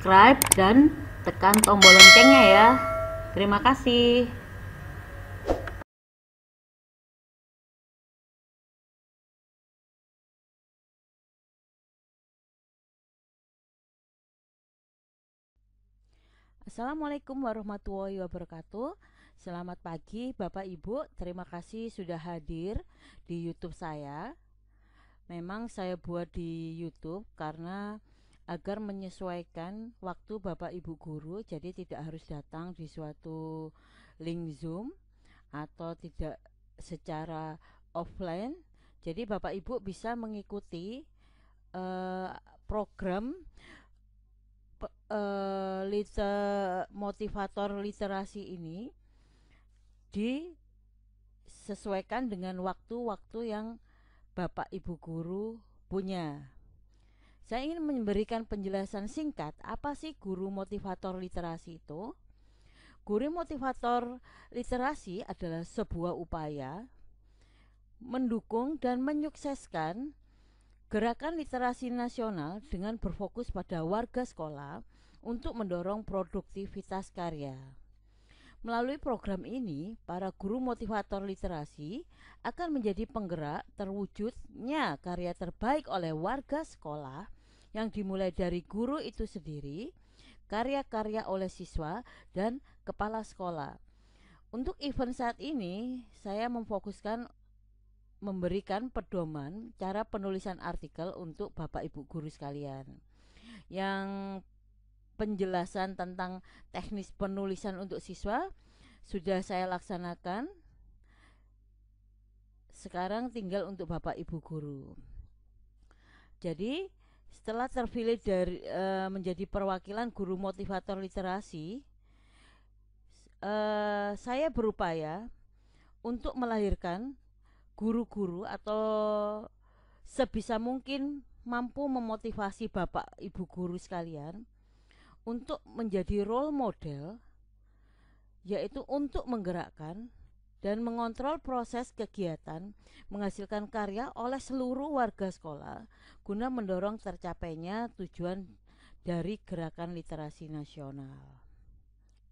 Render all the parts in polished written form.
subscribe dan tekan tombol loncengnya ya. Terima kasih. Assalamualaikum warahmatullahi wabarakatuh. Selamat pagi Bapak Ibu, terima kasih sudah hadir di YouTube saya. Memang saya buat di YouTube karena agar menyesuaikan waktu Bapak Ibu guru, jadi tidak harus datang di suatu link Zoom atau tidak secara offline. Jadi Bapak Ibu bisa mengikuti eh, program motivator literasi ini disesuaikan dengan waktu-waktu yang Bapak Ibu guru punya. Saya ingin memberikan penjelasan singkat apa sih guru motivator literasi itu. Guru motivator literasi adalah sebuah upaya mendukung dan menyukseskan gerakan literasi nasional dengan berfokus pada warga sekolah untuk mendorong produktivitas karya. Melalui program ini, para guru motivator literasi akan menjadi penggerak terwujudnya karya terbaik oleh warga sekolah yang dimulai dari guru itu sendiri, karya-karya oleh siswa dan kepala sekolah. Untuk event saat ini, saya memfokuskan memberikan pedoman cara penulisan artikel untuk Bapak Ibu guru sekalian. Yang penjelasan tentang teknis penulisan untuk siswa sudah saya laksanakan. Sekarang tinggal untuk Bapak Ibu guru. Jadi setelah terpilih dari menjadi perwakilan guru motivator literasi, saya berupaya untuk melahirkan guru-guru atau sebisa mungkin mampu memotivasi Bapak Ibu guru sekalian untuk menjadi role model, yaitu untuk menggerakkan dan mengontrol proses kegiatan menghasilkan karya oleh seluruh warga sekolah guna mendorong tercapainya tujuan dari gerakan literasi nasional.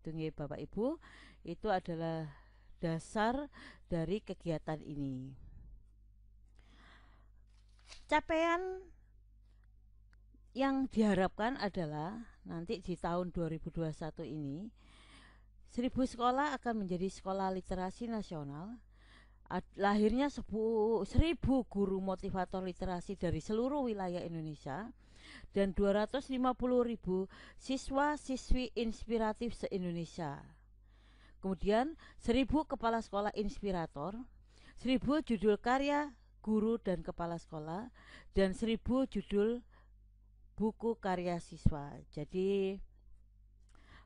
Tunggu Bapak Ibu, itu adalah dasar dari kegiatan ini. Capaian yang diharapkan adalah nanti di tahun 2021 ini 1000 sekolah akan menjadi sekolah literasi nasional. Lahirnya 1000 guru motivator literasi dari seluruh wilayah Indonesia dan 250.000 siswa-siswi inspiratif se-Indonesia. Kemudian 1000 kepala sekolah inspirator, 1000 judul karya guru dan kepala sekolah, dan 1000 judul buku karya siswa. Jadi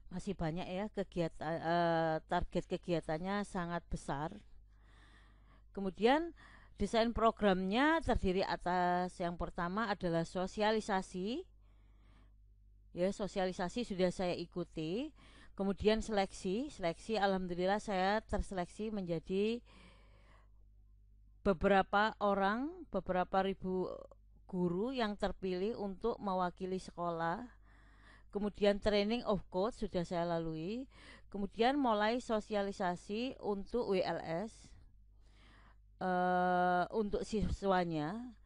masih banyak ya kegiatan, target kegiatannya sangat besar. Kemudian desain programnya terdiri atas yang pertama adalah sosialisasi. Ya, sosialisasi sudah saya ikuti. Kemudian seleksi alhamdulillah saya terseleksi menjadi beberapa ribu guru yang terpilih untuk mewakili sekolah. Kemudian training of coach sudah saya lalui. Kemudian mulai sosialisasi untuk WLS untuk siswanya,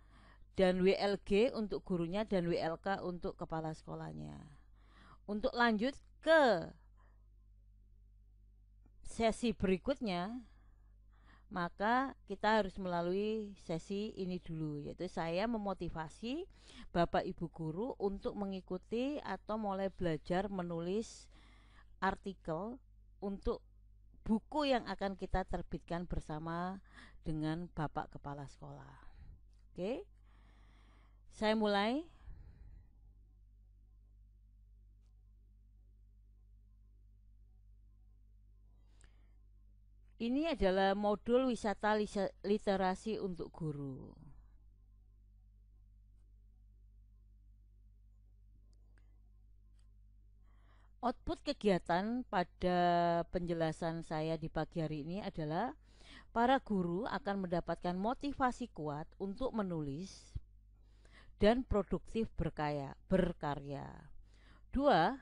dan WLG untuk gurunya, dan WLK untuk kepala sekolahnya. Untuk lanjut ke sesi berikutnya, maka kita harus melalui sesi ini dulu, yaitu saya memotivasi Bapak Ibu guru untuk mengikuti atau mulai belajar menulis artikel untuk buku yang akan kita terbitkan bersama dengan Bapak Kepala Sekolah. Oke, saya mulai. Ini adalah modul wisata literasi untuk guru. Output kegiatan pada penjelasan saya di pagi hari ini adalah para guru akan mendapatkan motivasi kuat untuk menulis dan produktif berkarya. Dua,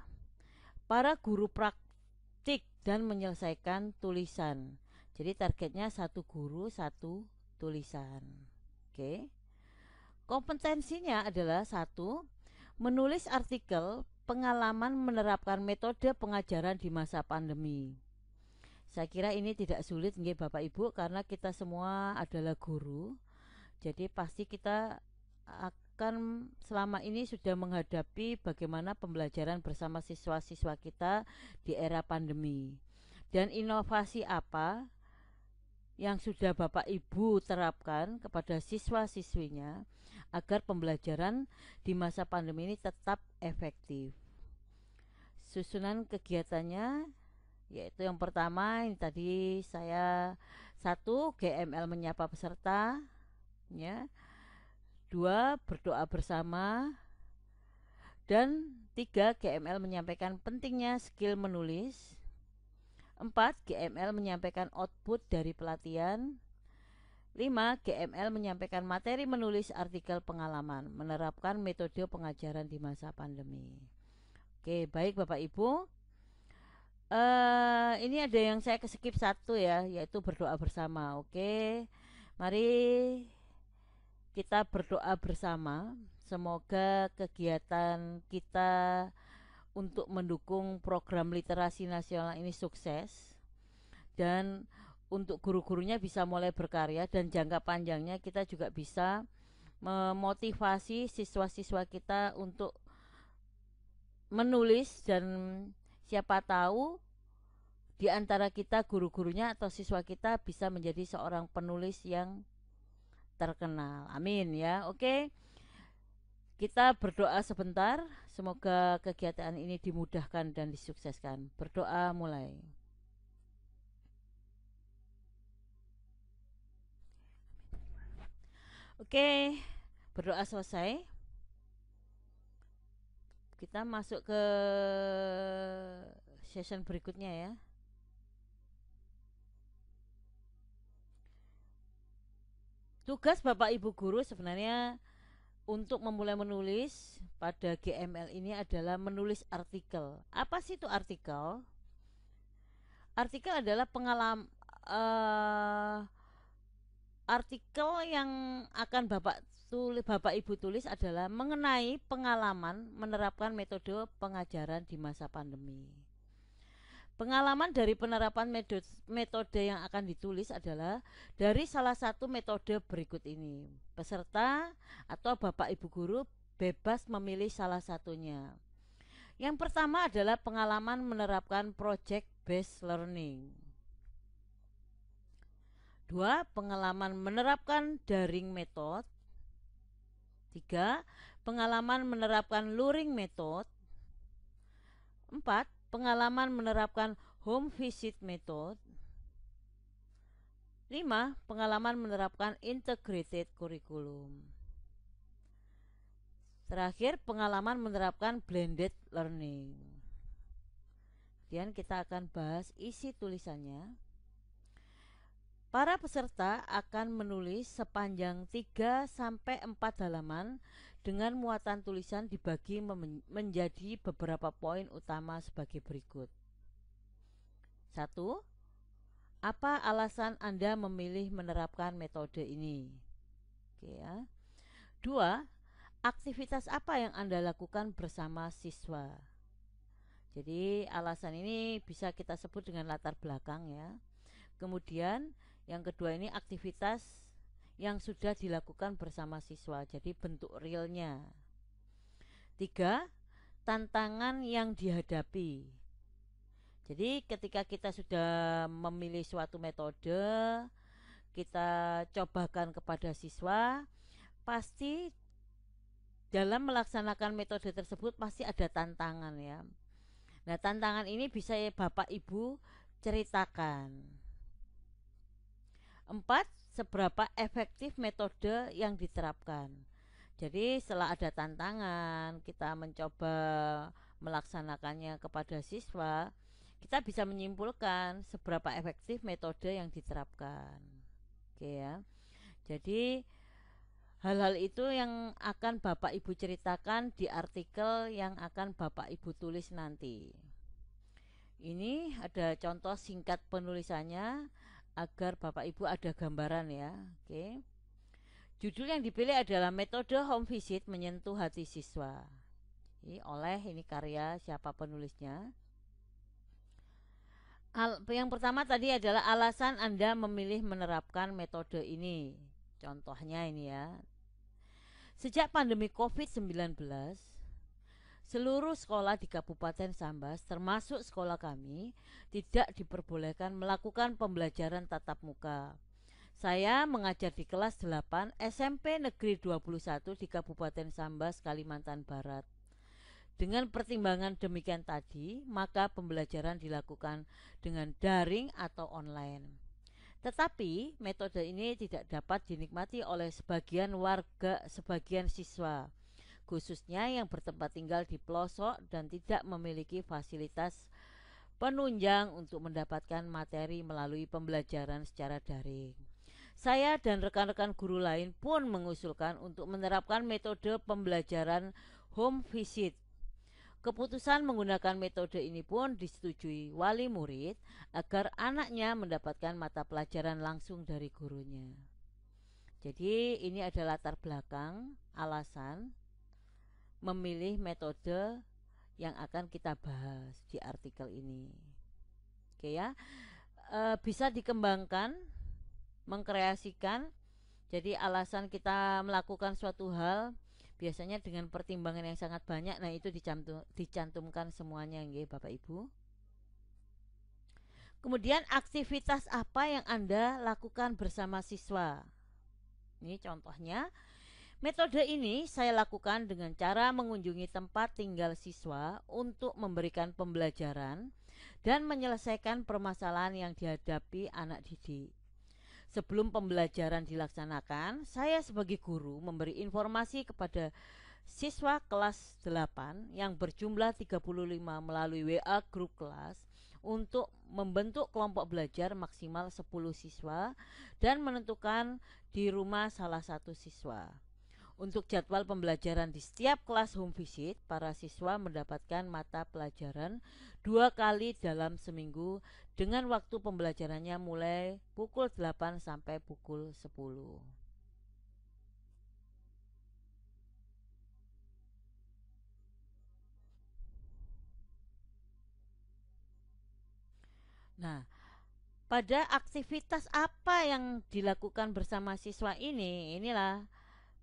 para guru praktik dan menyelesaikan tulisan. Jadi targetnya satu guru satu tulisan. Oke. Kompetensinya adalah satu, menulis artikel pengalaman menerapkan metode pengajaran di masa pandemi. Saya kira ini tidak sulit nggih Bapak Ibu, karena kita semua adalah guru. Jadi pasti kita akan selama ini sudah menghadapi bagaimana pembelajaran bersama siswa-siswa kita di era pandemi. Dan inovasi apa yang sudah Bapak Ibu terapkan kepada siswa-siswinya agar pembelajaran di masa pandemi ini tetap efektif. Susunan kegiatannya yaitu yang pertama ini tadi saya satu, GML menyapa peserta ya, dua, berdoa bersama, dan tiga, GML menyampaikan pentingnya skill menulis, empat, GML menyampaikan output dari pelatihan, lima, GML menyampaikan materi menulis artikel pengalaman menerapkan metode pengajaran di masa pandemi. Oke, baik Bapak Ibu. Ini ada yang saya keskip satu ya, yaitu berdoa bersama. Oke, mari kita berdoa bersama. Semoga kegiatan kita untuk mendukung program literasi nasional ini sukses, dan untuk guru-gurunya bisa mulai berkarya, dan jangka panjangnya kita juga bisa memotivasi siswa-siswa kita untuk menulis, dan siapa tahu di antara kita guru-gurunya atau siswa kita bisa menjadi seorang penulis yang terkenal. Amin ya. Oke. Kita berdoa sebentar. Semoga kegiatan ini dimudahkan dan disukseskan. Berdoa mulai. Oke. Berdoa selesai. Kita masuk ke session berikutnya ya. Tugas Bapak Ibu guru sebenarnya untuk memulai menulis pada GML ini adalah menulis artikel. Apa sih itu artikel? Artikel adalah artikel yang akan Bapak Ibu tulis adalah mengenai pengalaman menerapkan metode pengajaran di masa pandemi. Pengalaman dari penerapan metode yang akan ditulis adalah dari salah satu metode berikut ini. Peserta atau Bapak Ibu guru bebas memilih salah satunya. Yang pertama adalah pengalaman menerapkan project based learning. Dua, pengalaman menerapkan daring method. Tiga, pengalaman menerapkan luring method. Empat, pengalaman menerapkan home visit method. 5. Pengalaman menerapkan integrated curriculum. Terakhir, pengalaman menerapkan blended learning. Kemudian kita akan bahas isi tulisannya. Para peserta akan menulis sepanjang 3-4 halaman dengan muatan tulisan dibagi menjadi beberapa poin utama sebagai berikut. 1. Apa alasan Anda memilih menerapkan metode ini? Oke ya. 2. Aktivitas apa yang Anda lakukan bersama siswa? Jadi alasan ini bisa kita sebut dengan latar belakang ya. Kemudian yang kedua ini aktivitas yang sudah dilakukan bersama siswa, jadi bentuk realnya. 3. Tantangan yang dihadapi. Jadi ketika kita sudah memilih suatu metode, kita cobakan kepada siswa, pasti dalam melaksanakan metode tersebut pasti ada tantangan ya. Nah, tantangan ini bisa Bapak Ibu ceritakan. 4. Seberapa efektif metode yang diterapkan. Jadi setelah ada tantangan, kita mencoba melaksanakannya kepada siswa, kita bisa menyimpulkan seberapa efektif metode yang diterapkan. Oke ya. Jadi Hal-hal itu yang akan Bapak Ibu ceritakan di artikel yang akan Bapak Ibu tulis nanti. Ini ada contoh singkat penulisannya agar Bapak Ibu ada gambaran ya. Oke. Judul yang dipilih adalah metode home visit menyentuh hati siswa. Ini karya siapa penulisnya? Yang pertama tadi adalah alasan Anda memilih menerapkan metode ini. Contohnya ini ya. Sejak pandemi COVID-19, seluruh sekolah di Kabupaten Sambas, termasuk sekolah kami, tidak diperbolehkan melakukan pembelajaran tatap muka. Saya mengajar di kelas 8 SMP Negeri 21 di Kabupaten Sambas, Kalimantan Barat. Dengan pertimbangan demikian tadi, maka pembelajaran dilakukan dengan daring atau online. Tetapi metode ini tidak dapat dinikmati oleh sebagian siswa, khususnya yang bertempat tinggal di pelosok dan tidak memiliki fasilitas penunjang untuk mendapatkan materi melalui pembelajaran secara daring. Saya dan rekan-rekan guru lain pun mengusulkan untuk menerapkan metode pembelajaran home visit. Keputusan menggunakan metode ini pun disetujui wali murid agar anaknya mendapatkan mata pelajaran langsung dari gurunya. Jadi ini adalah latar belakang alasan memilih metode yang akan kita bahas di artikel ini. Oke ya, bisa dikembangkan, mengkreasikan. Jadi alasan kita melakukan suatu hal biasanya dengan pertimbangan yang sangat banyak. Nah itu dicantumkan semuanya nggih Bapak Ibu. Kemudian aktivitas apa yang Anda lakukan bersama siswa? Ini contohnya. Metode ini saya lakukan dengan cara mengunjungi tempat tinggal siswa untuk memberikan pembelajaran dan menyelesaikan permasalahan yang dihadapi anak didik. Sebelum pembelajaran dilaksanakan, saya sebagai guru memberi informasi kepada siswa kelas 8 yang berjumlah 35 melalui WA grup kelas untuk membentuk kelompok belajar maksimal 10 siswa dan menentukan di rumah salah satu siswa. Untuk jadwal pembelajaran di setiap kelas home visit, para siswa mendapatkan mata pelajaran 2 kali dalam seminggu dengan waktu pembelajarannya mulai pukul 8 sampai pukul 10. Nah, pada aktivitas apa yang dilakukan bersama siswa ini, inilah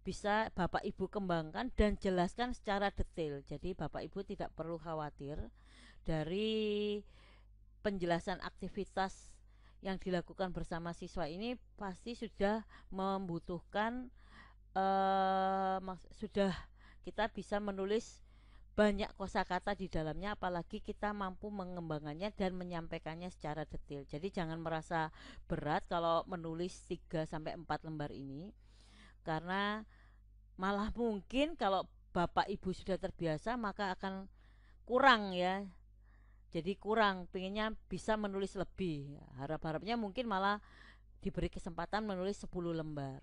bisa Bapak Ibu kembangkan dan jelaskan secara detail. Jadi Bapak Ibu tidak perlu khawatir dari penjelasan aktivitas yang dilakukan bersama siswa ini pasti sudah membutuhkan sudah kita bisa menulis banyak kosakata di dalamnya, apalagi kita mampu mengembangkannya dan menyampaikannya secara detail. Jadi jangan merasa berat kalau menulis 3 sampai 4 lembar ini, karena malah mungkin kalau Bapak Ibu sudah terbiasa maka akan kurang ya. Jadi kurang, pengennya bisa menulis lebih. Harap-harapnya mungkin malah diberi kesempatan menulis 10 lembar.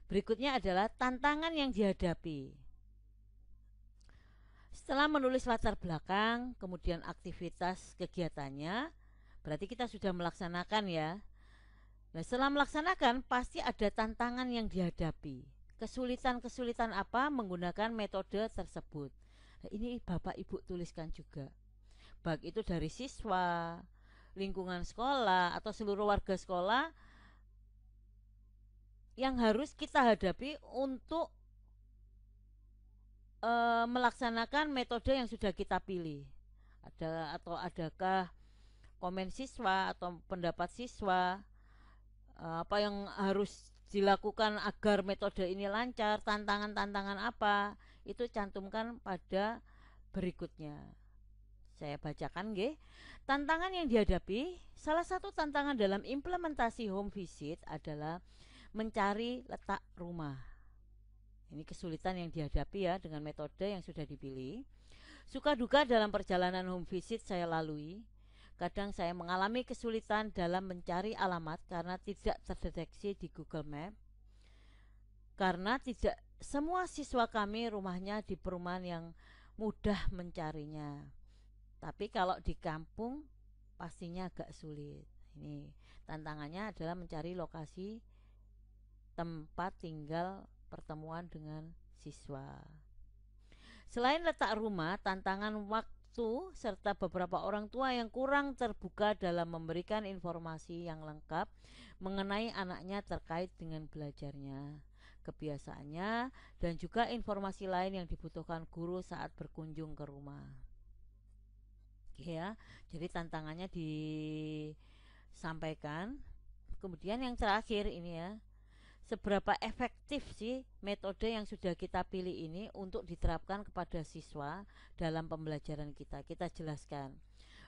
Berikutnya adalah tantangan yang dihadapi. Setelah menulis latar belakang, kemudian aktivitas kegiatannya, berarti kita sudah melaksanakan ya. Nah, setelah melaksanakan pasti ada tantangan yang dihadapi. Kesulitan-kesulitan apa menggunakan metode tersebut. Nah, ini Bapak Ibu tuliskan juga. Baik itu dari siswa, lingkungan sekolah, atau seluruh warga sekolah yang harus kita hadapi untuk melaksanakan metode yang sudah kita pilih. Adakah komen siswa atau pendapat siswa, apa yang harus dilakukan agar metode ini lancar, tantangan-tantangan apa, itu cantumkan pada berikutnya. Saya bacakan nggih. Tantangan yang dihadapi, salah satu tantangan dalam implementasi home visit adalah mencari letak rumah. Ini kesulitan yang dihadapi ya dengan metode yang sudah dipilih. Suka duka dalam perjalanan home visit saya lalui. Kadang saya mengalami kesulitan dalam mencari alamat karena tidak terdeteksi di Google Map. karena tidak semua siswa kami rumahnya di perumahan yang mudah mencarinya. Tapi kalau di kampung pastinya agak sulit. Ini tantangannya adalah mencari lokasi tempat tinggal pertemuan dengan siswa. Selain letak rumah, tantangan waktu serta beberapa orang tua yang kurang terbuka dalam memberikan informasi yang lengkap mengenai anaknya terkait dengan belajarnya, kebiasaannya, dan juga informasi lain yang dibutuhkan guru saat berkunjung ke rumah. Ya, jadi tantangannya disampaikan. Kemudian yang terakhir ini ya, seberapa efektif sih metode yang sudah kita pilih ini untuk diterapkan kepada siswa dalam pembelajaran kita. Kita jelaskan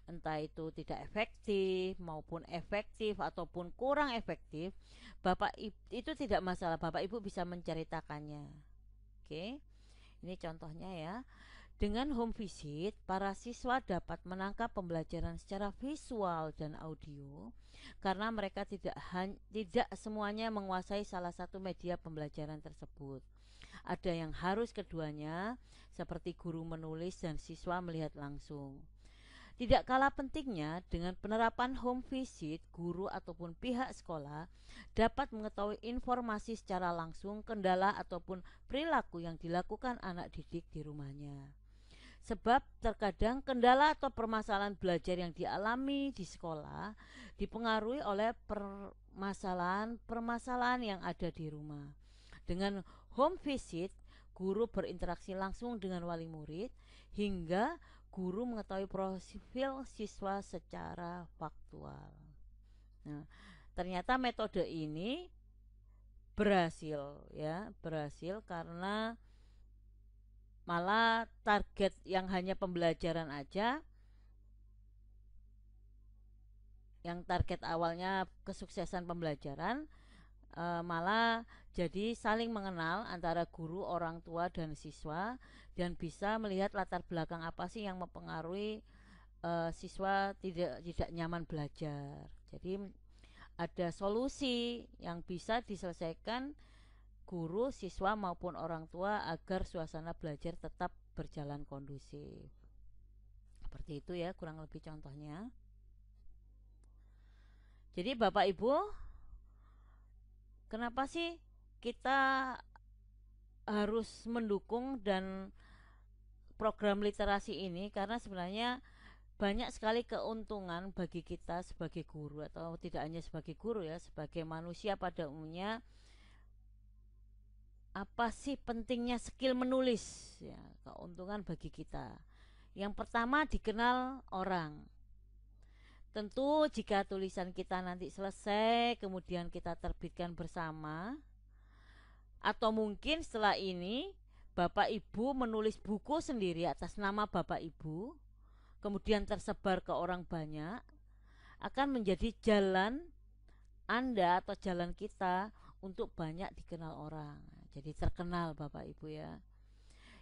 entah itu tidak efektif maupun efektif ataupun kurang efektif. Itu tidak masalah, Bapak Ibu bisa menceritakannya. Oke, ini contohnya ya. Dengan home visit, para siswa dapat menangkap pembelajaran secara visual dan audio karena mereka tidak semuanya menguasai salah satu media pembelajaran tersebut. Ada yang harus keduanya, seperti guru menulis dan siswa melihat langsung. Tidak kalah pentingnya, dengan penerapan home visit, guru ataupun pihak sekolah dapat mengetahui informasi secara langsung kendala ataupun perilaku yang dilakukan anak didik di rumahnya. Sebab terkadang kendala atau permasalahan belajar yang dialami di sekolah dipengaruhi oleh permasalahan yang ada di rumah. Dengan home visit, guru berinteraksi langsung dengan wali murid hingga guru mengetahui profil siswa secara faktual. Nah, ternyata metode ini berhasil karena malah target yang hanya pembelajaran aja, yang target awalnya kesuksesan pembelajaran, malah jadi saling mengenal antara guru, orang tua, dan siswa, dan bisa melihat latar belakang apa sih yang mempengaruhi siswa tidak nyaman belajar. Jadi ada solusi yang bisa diselesaikan guru, siswa maupun orang tua agar suasana belajar tetap berjalan kondusif. Seperti itu ya kurang lebih contohnya. Jadi Bapak Ibu, kenapa sih kita harus mendukung dan program literasi ini? Karena sebenarnya banyak sekali keuntungan bagi kita sebagai guru, atau tidak hanya sebagai guru ya, sebagai manusia pada umumnya. Apa sih pentingnya skill menulis ya, keuntungan bagi kita. Yang pertama, dikenal orang. Tentu jika tulisan kita nanti selesai kemudian kita terbitkan bersama, atau mungkin setelah ini Bapak Ibu menulis buku sendiri atas nama Bapak Ibu kemudian tersebar ke orang banyak, akan menjadi jalan Anda atau jalan kita untuk banyak dikenal orang. Jadi terkenal Bapak Ibu ya.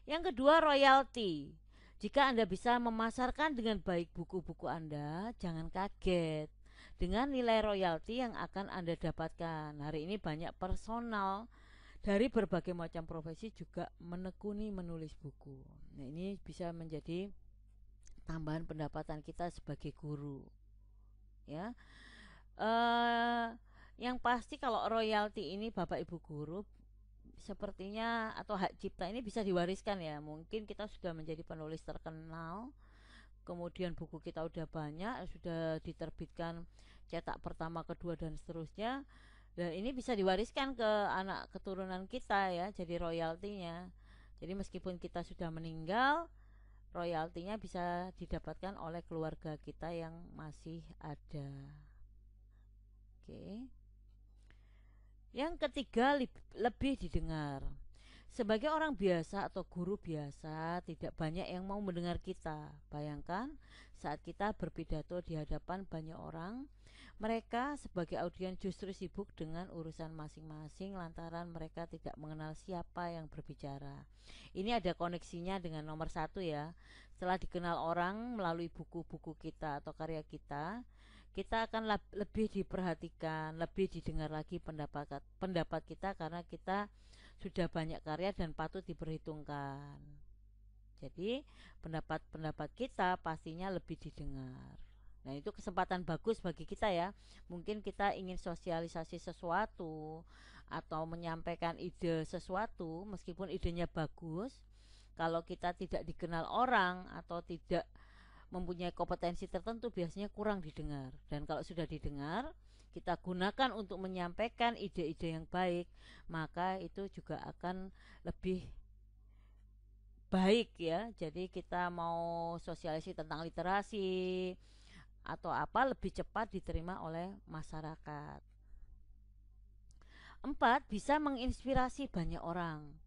Yang kedua, royalti. Jika Anda bisa memasarkan dengan baik buku-buku Anda, jangan kaget dengan nilai royalti yang akan Anda dapatkan. Hari ini banyak personal dari berbagai macam profesi juga menekuni menulis buku. Nah, ini bisa menjadi tambahan pendapatan kita sebagai guru. Ya. Yang pasti kalau royalti ini Bapak Ibu guru sepertinya, atau hak cipta ini bisa diwariskan ya. Mungkin kita sudah menjadi penulis terkenal, kemudian buku kita udah banyak, sudah diterbitkan cetak pertama, kedua, dan seterusnya, dan ini bisa diwariskan ke anak keturunan kita ya, jadi royaltinya. Jadi meskipun kita sudah meninggal, royaltinya bisa didapatkan oleh keluarga kita yang masih ada. Oke. Yang ketiga, lebih didengar. Sebagai orang biasa atau guru biasa, tidak banyak yang mau mendengar kita. Bayangkan saat kita berpidato di hadapan banyak orang, mereka sebagai audiens justru sibuk dengan urusan masing-masing lantaran mereka tidak mengenal siapa yang berbicara. Ini ada koneksinya dengan nomor 1 ya. Setelah dikenal orang melalui buku-buku kita atau karya kita, kita akan lebih diperhatikan, lebih didengar lagi pendapat kita, karena kita sudah banyak karya dan patut diperhitungkan. Jadi pendapat-pendapat kita pastinya lebih didengar. Nah, itu kesempatan bagus bagi kita ya. Mungkin kita ingin sosialisasi sesuatu atau menyampaikan ide sesuatu, meskipun idenya bagus, kalau kita tidak dikenal orang atau tidak mempunyai kompetensi tertentu, biasanya kurang didengar. Dan kalau sudah didengar, kita gunakan untuk menyampaikan ide-ide yang baik, maka itu juga akan lebih baik ya. Jadi kita mau sosialisasi tentang literasi atau apa, lebih cepat diterima oleh masyarakat. 4. Bisa menginspirasi banyak orang.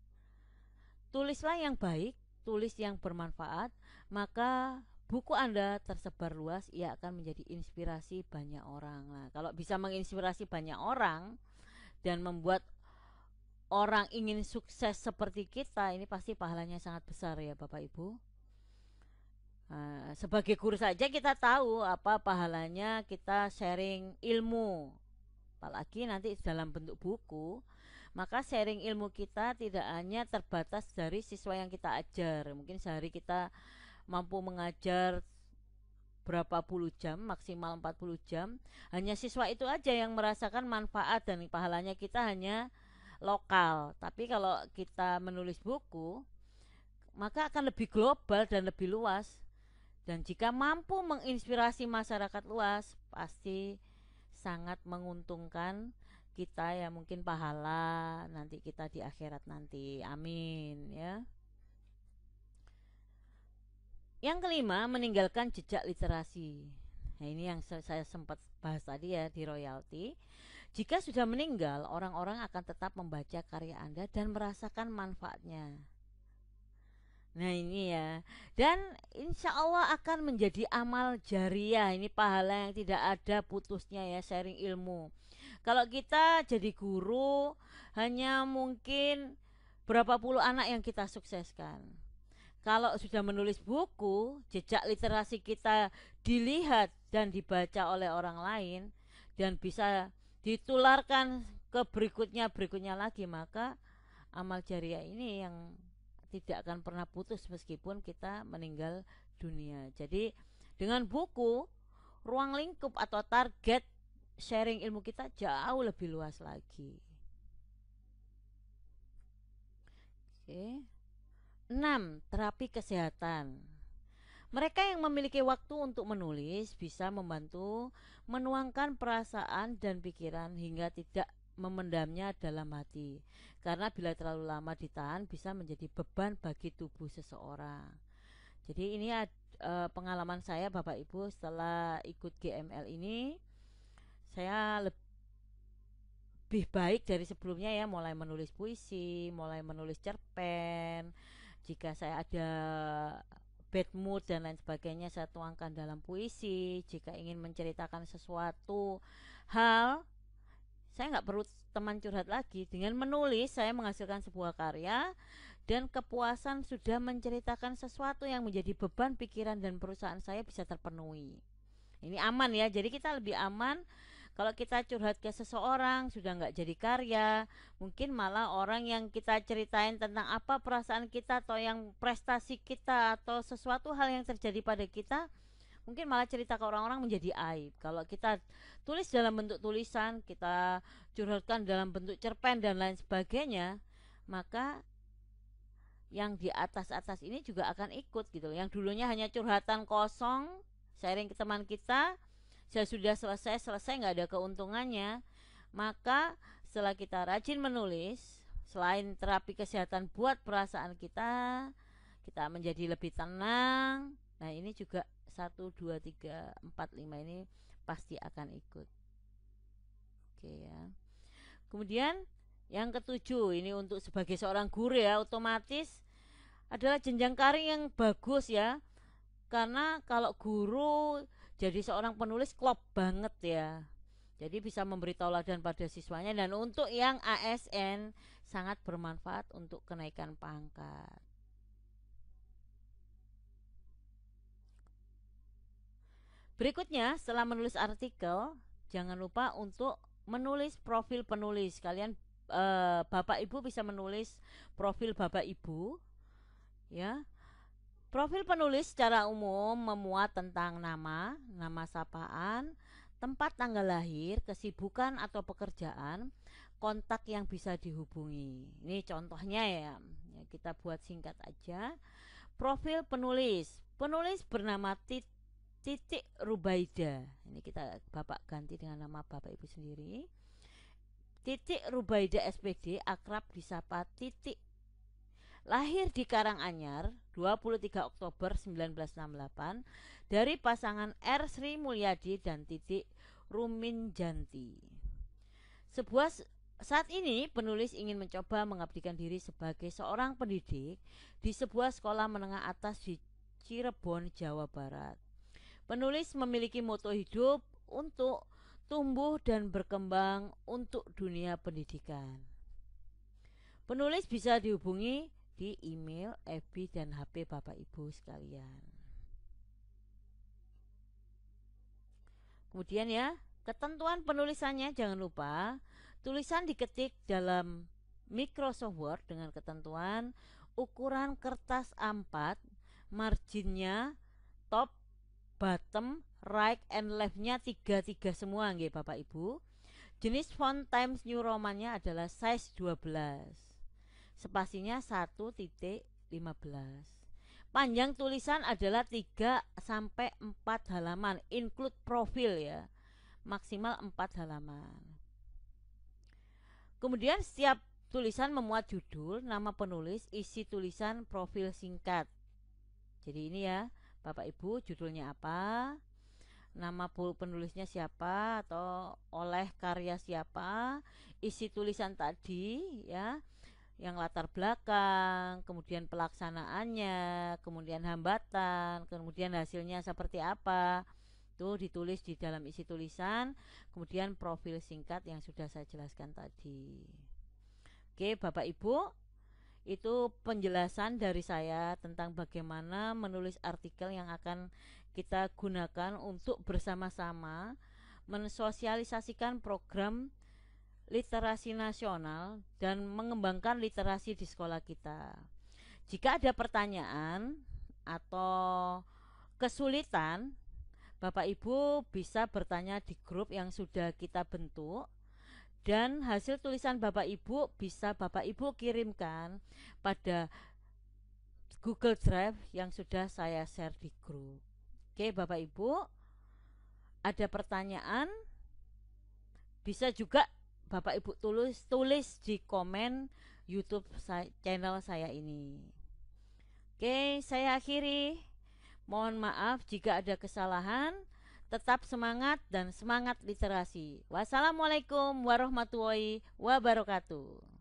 Tulislah yang baik, tulis yang bermanfaat, maka buku Anda tersebar luas, ia akan menjadi inspirasi banyak orang. Nah, kalau bisa menginspirasi banyak orang dan membuat orang ingin sukses seperti kita, ini pasti pahalanya sangat besar ya Bapak Ibu. Nah, sebagai guru saja kita tahu apa pahalanya kita sharing ilmu, apalagi nanti dalam bentuk buku. Maka sharing ilmu kita tidak hanya terbatas dari siswa yang kita ajar. Mungkin sehari kita mampu mengajar berapa puluh jam, maksimal 40 jam. Hanya siswa itu aja yang merasakan manfaat dan pahalanya kita hanya lokal. Tapi kalau kita menulis buku, maka akan lebih global dan lebih luas. Dan jika mampu menginspirasi masyarakat luas, pasti sangat menguntungkan kita ya, mungkin pahala nanti kita di akhirat nanti. Amin ya. Yang kelima, meninggalkan jejak literasi. Nah, ini yang saya sempat bahas tadi ya di royalti. Jika sudah meninggal, orang-orang akan tetap membaca karya Anda dan merasakan manfaatnya. Nah, ini ya. Dan insya Allah akan menjadi amal jariah. Ini pahala yang tidak ada putusnya ya, sharing ilmu. Kalau kita jadi guru, hanya mungkin berapa puluh anak yang kita sukseskan. Kalau sudah menulis buku, jejak literasi kita dilihat dan dibaca oleh orang lain dan bisa ditularkan ke berikutnya lagi, maka amal jariah ini yang tidak akan pernah putus meskipun kita meninggal dunia. Jadi dengan buku, ruang lingkup atau target sharing ilmu kita jauh lebih luas lagi. Oke. 6. Terapi kesehatan. Mereka yang memiliki waktu untuk menulis bisa membantu menuangkan perasaan dan pikiran hingga tidak memendamnya dalam hati. Karena bila terlalu lama ditahan bisa menjadi beban bagi tubuh seseorang. Jadi ini pengalaman saya Bapak Ibu setelah ikut GML ini, saya lebih baik dari sebelumnya ya, mulai menulis puisi, mulai menulis cerpen. Jika saya ada bad mood dan lain sebagainya, saya tuangkan dalam puisi. Jika ingin menceritakan sesuatu hal, saya nggak perlu teman curhat lagi. Dengan menulis, saya menghasilkan sebuah karya dan kepuasan sudah menceritakan sesuatu yang menjadi beban pikiran dan perusahaan saya bisa terpenuhi. Ini aman ya, jadi kita lebih aman. Kalau kita curhat ke seseorang sudah nggak jadi karya, mungkin malah orang yang kita ceritain tentang apa perasaan kita atau yang prestasi kita atau sesuatu hal yang terjadi pada kita, mungkin malah cerita ke orang-orang menjadi aib. Kalau kita tulis dalam bentuk tulisan, kita curhatkan dalam bentuk cerpen dan lain sebagainya, maka yang di atas-atas ini juga akan ikut gitu. Yang dulunya hanya curhatan kosong, sharing ke teman kita, saya sudah selesai nggak ada keuntungannya, maka setelah kita rajin menulis, selain terapi kesehatan buat perasaan kita menjadi lebih tenang. Nah, ini juga 1, 2, 3, 4, 5 ini pasti akan ikut. Oke ya. Kemudian yang ketujuh, ini untuk sebagai seorang guru ya, otomatis adalah jenjang karir yang bagus ya. Karena kalau guru jadi seorang penulis klop banget ya. Jadi bisa memberi tauladan pada siswanya, dan untuk yang ASN sangat bermanfaat untuk kenaikan pangkat. Berikutnya, setelah menulis artikel, jangan lupa untuk menulis profil penulis. Kalian Bapak Ibu bisa menulis profil Bapak Ibu, ya. Profil penulis secara umum memuat tentang nama, nama sapaan, tempat tanggal lahir, kesibukan atau pekerjaan, kontak yang bisa dihubungi. Ini contohnya ya, kita buat singkat aja. Profil penulis, penulis bernama Titik Rubaida. Ini kita Bapak ganti dengan nama Bapak Ibu sendiri. Titik Rubaida SPD, akrab disapa Titik. Lahir di Karanganyar 23 Oktober 1968 dari pasangan R. Sri Mulyadi dan Titik Ruminjanti. Saat ini penulis ingin mencoba mengabdikan diri sebagai seorang pendidik di sebuah sekolah menengah atas di Cirebon, Jawa Barat. Penulis memiliki moto hidup untuk tumbuh dan berkembang untuk dunia pendidikan. Penulis bisa dihubungi di email, FB, dan HP Bapak Ibu sekalian. Kemudian ya, ketentuan penulisannya jangan lupa, tulisan diketik dalam Microsoft Word dengan ketentuan ukuran kertas A4, marginnya top, bottom, right, and left-nya 33 semua nggih Bapak Ibu. Jenis font Times New Roman-nya adalah size 12. Spasinya 1.15. Panjang tulisan adalah 3 sampai 4 halaman, include profil ya. Maksimal 4 halaman. Kemudian setiap tulisan memuat judul, nama penulis, isi tulisan, profil singkat. Jadi ini ya, Bapak Ibu, judulnya apa? Nama penulisnya siapa atau oleh karya siapa? Isi tulisan tadi ya, yang latar belakang, kemudian pelaksanaannya, kemudian hambatan, kemudian hasilnya seperti apa, itu ditulis di dalam isi tulisan. Kemudian profil singkat yang sudah saya jelaskan tadi. Oke Bapak Ibu, itu penjelasan dari saya tentang bagaimana menulis artikel yang akan kita gunakan untuk bersama-sama mensosialisasikan program literasi nasional dan mengembangkan literasi di sekolah kita. Jika ada pertanyaan atau kesulitan, Bapak Ibu bisa bertanya di grup yang sudah kita bentuk, dan hasil tulisan Bapak Ibu bisa Bapak Ibu kirimkan pada Google Drive yang sudah saya share di grup. Oke Bapak Ibu, ada pertanyaan bisa juga Bapak Ibu tulis di komen YouTube channel saya ini. Oke, saya akhiri. Mohon maaf jika ada kesalahan. Tetap semangat dan semangat literasi. Wassalamualaikum warahmatullahi wabarakatuh.